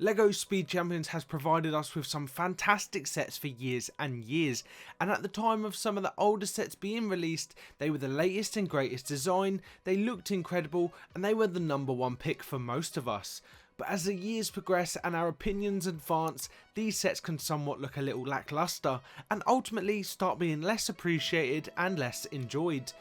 LEGO Speed Champions has provided us with some fantastic sets for years and years, and at the time of some of the older sets being released, they were the latest and greatest design, they looked incredible, and they were the #1 pick for most of us. But as the years progress and our opinions advance, these sets can somewhat look a little lackluster, and ultimately start being less appreciated and less enjoyed.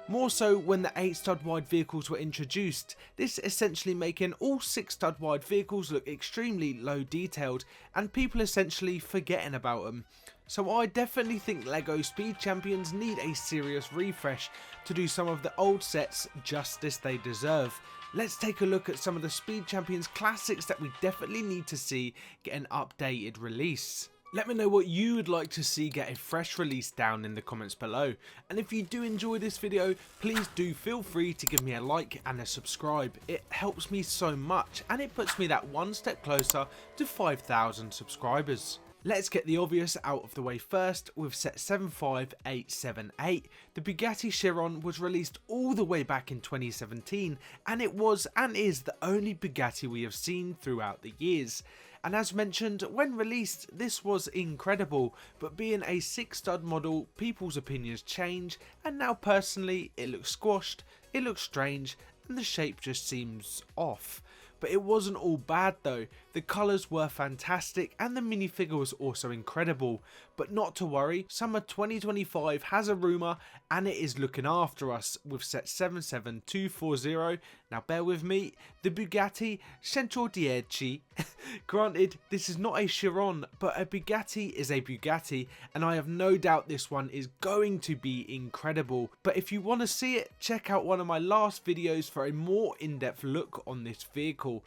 More so when the 8 stud wide vehicles were introduced, this essentially making all 6 stud wide vehicles look extremely low detailed and people essentially forgetting about them. So I definitely think LEGO Speed Champions need a serious refresh to do some of the old sets justice they deserve. Let's take a look at some of the Speed Champions classics that we definitely need to see get an updated release. Let me know what you would like to see get a fresh release down in the comments below, and if you do enjoy this video, please do feel free to give me a like and a subscribe. It helps me so much and it puts me that one step closer to 5,000 subscribers. Let's get the obvious out of the way first with set 75878. The Bugatti Chiron was released all the way back in 2017 and it was and is the only Bugatti we have seen throughout the years. And as mentioned, when released this was incredible, but being a 6 stud model, people's opinions change, and now personally it looks squashed, it looks strange, and the shape just seems off. But it wasn't all bad though, the colours were fantastic and the minifigure was also incredible. But not to worry, summer 2025 has a rumour and it is looking after us with set 77240. Now bear with me, the Bugatti Chiron. Granted, this is not a Chiron, but a Bugatti is a Bugatti, and I have no doubt this one is going to be incredible. But if you want to see it, check out one of my last videos for a more in-depth look on this vehicle.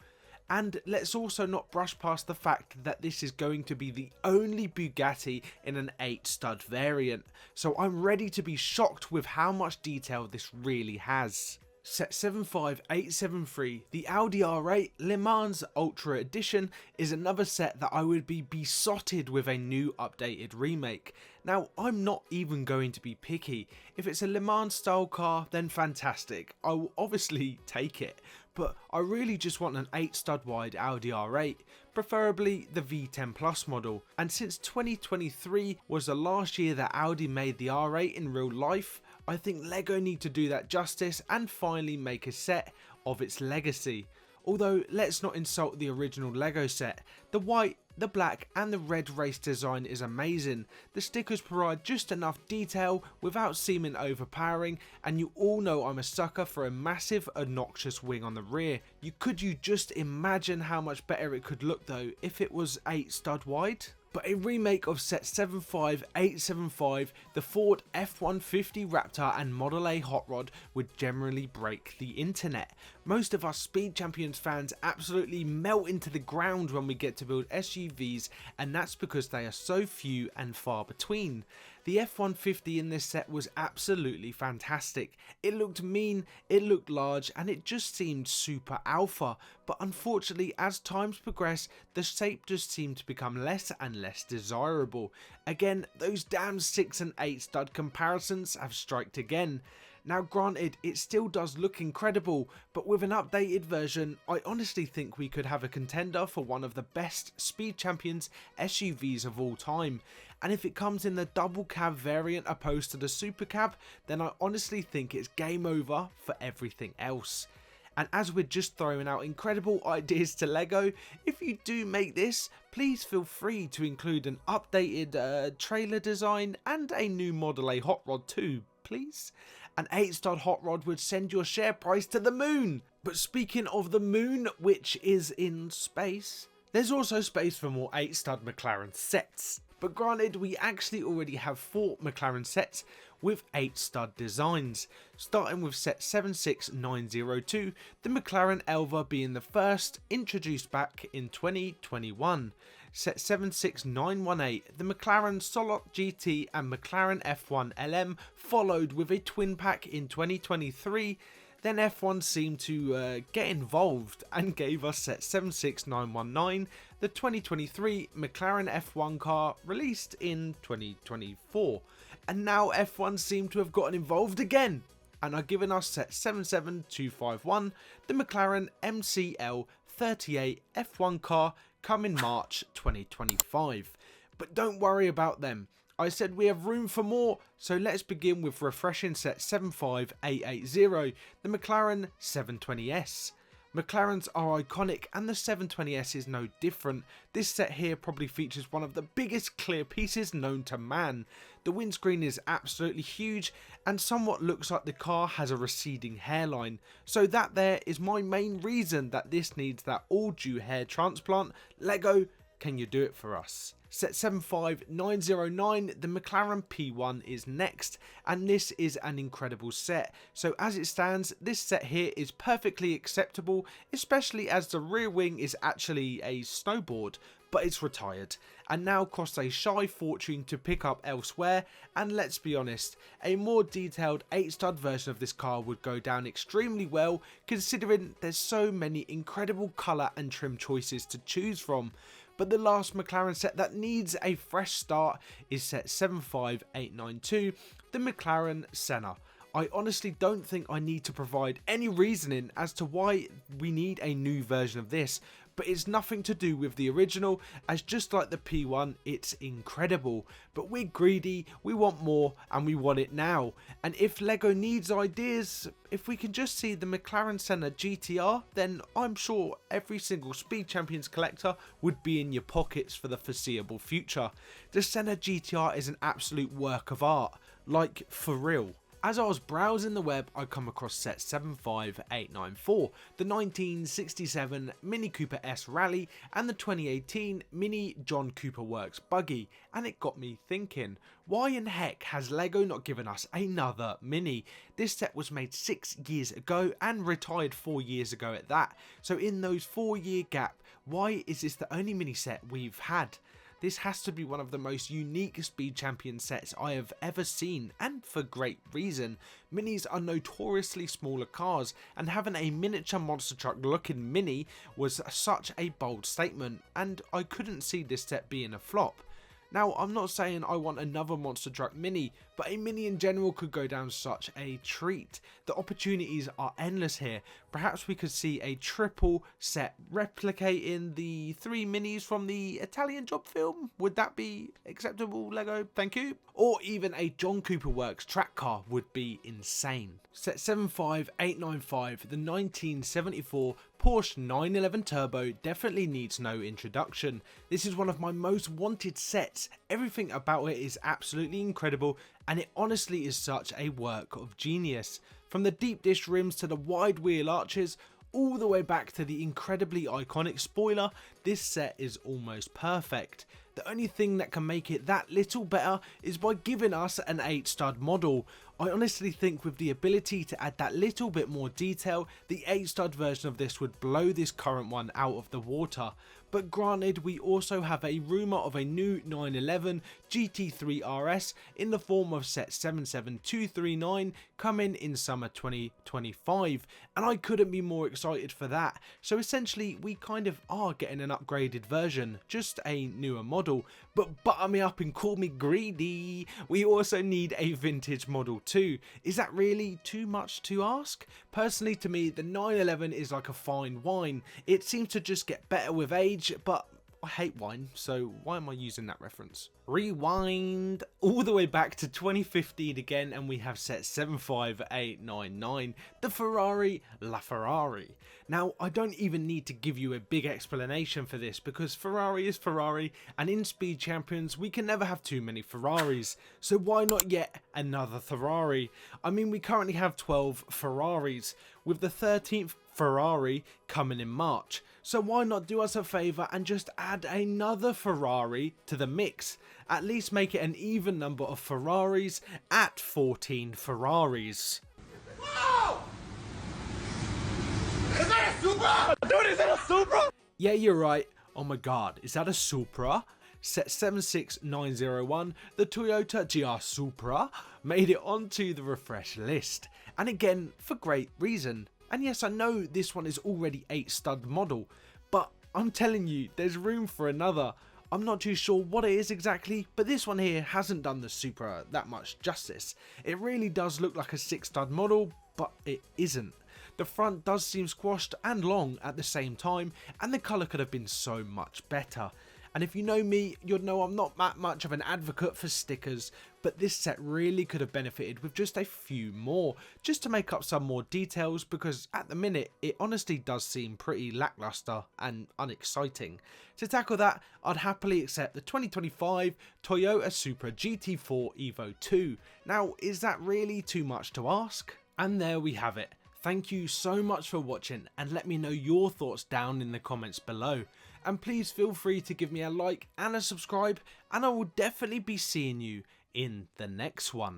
And let's also not brush past the fact that this is going to be the only Bugatti in an 8 stud variant, so I'm ready to be shocked with how much detail this really has. Set 75873, the Audi R8 Le Mans Ultra Edition, is another set that I would be besotted with a new updated remake. Now, I'm not even going to be picky. If it's a Le Mans style car, then fantastic, I will obviously take it. But I really just want an 8 stud wide Audi R8, preferably the V10 Plus model. And since 2023 was the last year that Audi made the R8 in real life, I think LEGO need to do that justice and finally make a set of its legacy. Although let's not insult the original LEGO set, the white, the black and the red race design is amazing. The stickers provide just enough detail without seeming overpowering, and you all know I'm a sucker for a massive obnoxious wing on the rear. Could you just imagine how much better it could look though if it was 8 stud wide? But a remake of set 75875, the Ford F-150 Raptor and Model A Hot Rod would generally break the internet. Most of us Speed Champions fans absolutely melt into the ground when we get to build SUVs, and that's because they are so few and far between. The F-150 in this set was absolutely fantastic. It looked mean, it looked large, and it just seemed super alpha. But unfortunately, as times progress, the shape just seemed to become less and less desirable. Again, those damn 6 and 8 stud comparisons have striked again. Now granted, it still does look incredible, but with an updated version, I honestly think we could have a contender for one of the best Speed Champions SUVs of all time. And if it comes in the double cab variant opposed to the super cab, then I honestly think it's game over for everything else. And as we're just throwing out incredible ideas to LEGO, if you do make this, please feel free to include an updated trailer design and a new Model A Hot Rod too, please. An 8 stud hot rod would send your share price to the moon. But speaking of the moon, which is in space, there's also space for more 8 stud McLaren sets. But granted, we actually already have 4 McLaren sets with 8 stud designs, starting with set 76902, the McLaren Elva being the first, introduced back in 2021. Set 76918, the McLaren Solot GT and McLaren F1 LM followed with a twin pack in 2023. Then F1 seemed to get involved and gave us set 76919, the 2023 McLaren F1 car released in 2024. And now F1 seem to have gotten involved again and are giving us set 77251, the McLaren MCL 38 F1 car come in March 2025. But don't worry about them. I said we have room for more, so let's begin with refreshing set 75880, the McLaren 720S. McLarens are iconic and the 720S is no different. This set here probably features one of the biggest clear pieces known to man. The windscreen is absolutely huge and somewhat looks like the car has a receding hairline. So that there is my main reason that this needs that all due hair transplant. Lego, can you do it for us? Set 75909, the McLaren P1 is next, and this is an incredible set. So as it stands, this set here is perfectly acceptable, especially as the rear wing is actually a snowboard, but it's retired, and now costs a shy fortune to pick up elsewhere. And let's be honest, a more detailed 8-stud version of this car would go down extremely well, considering there's so many incredible colour and trim choices to choose from. But the last McLaren set that needs a fresh start is set 75892, the McLaren Senna. I honestly don't think I need to provide any reasoning as to why we need a new version of this, but it's nothing to do with the original, as just like the P1, it's incredible. But we're greedy, we want more, and we want it now. And if Lego needs ideas, if we can just see the McLaren Senna GTR, then I'm sure every single Speed Champions collector would be in your pockets for the foreseeable future. The Senna GTR is an absolute work of art, like for real. As I was browsing the web, I come across set 75894, the 1967 Mini Cooper S Rally and the 2018 Mini John Cooper Works buggy, and it got me thinking, why in heck has Lego not given us another Mini? This set was made 6 years ago and retired 4 years ago at that, so in those 4-year gap, why is this the only Mini set we've had? This has to be one of the most unique Speed Champion sets I have ever seen, and for great reason. Minis are notoriously smaller cars, and having a miniature monster truck looking Mini was such a bold statement, and I couldn't see this set being a flop. Now, I'm not saying I want another monster truck Mini, but a Mini in general could go down such a treat. The opportunities are endless here. Perhaps we could see a triple set replicating the 3 Minis from the Italian Job film. Would that be acceptable, Lego? Thank you. Or even a John Cooper Works track car would be insane. Set 75895, the 1974 Porsche 911 Turbo definitely needs no introduction. This is one of my most wanted sets. Everything about it is absolutely incredible, and it honestly is such a work of genius. From the deep dish rims to the wide wheel arches, all the way back to the incredibly iconic spoiler, this set is almost perfect. The only thing that can make it that little better is by giving us an 8-stud model. I honestly think with the ability to add that little bit more detail, the 8-stud version of this would blow this current one out of the water. But granted, we also have a rumour of a new 911 GT3 RS in the form of set 77239 coming in summer 2025, and I couldn't be more excited for that. So essentially we kind of are getting an upgraded version, just a newer model. But butter me up and call me greedy, we also need a vintage model too. Is that really too much to ask? Personally, to me, the 911 is like a fine wine. It seems to just get better with age, but I hate wine, so why am I using that reference? Rewind all the way back to 2015 again, and we have set 75899, the Ferrari LaFerrari. Now, I don't even need to give you a big explanation for this, because Ferrari is Ferrari, and in Speed Champions we can never have too many Ferraris, so why not yet another Ferrari? I mean, we currently have 12 Ferraris, with the 13th Ferrari coming in March, so why not do us a favour and just add another Ferrari to the mix? At least make it an even number of Ferraris at 14 Ferraris. Whoa! Is that a Supra? Dude, is that a Supra? Yeah, you're right. Oh my god, is that a Supra? Set 76901, the Toyota GR Supra, made it onto the refresh list. And again, for great reason. And yes, I know this one is already 8-stud model, but I'm telling you, there's room for another. I'm not too sure what it is exactly, but this one here hasn't done the Supra that much justice. It really does look like a 6-stud model, but it isn't. The front does seem squashed and long at the same time, and the colour could have been so much better. And if you know me, you'd know I'm not that much of an advocate for stickers, but this set really could have benefited with just a few more, just to make up some more details, because at the minute it honestly does seem pretty lackluster and unexciting. To tackle that, I'd happily accept the 2025 Toyota Supra GT4 Evo 2. Now, is that really too much to ask? And there we have it. Thank you so much for watching, and let me know your thoughts down in the comments below. And please feel free to give me a like and a subscribe, and I will definitely be seeing you in the next one.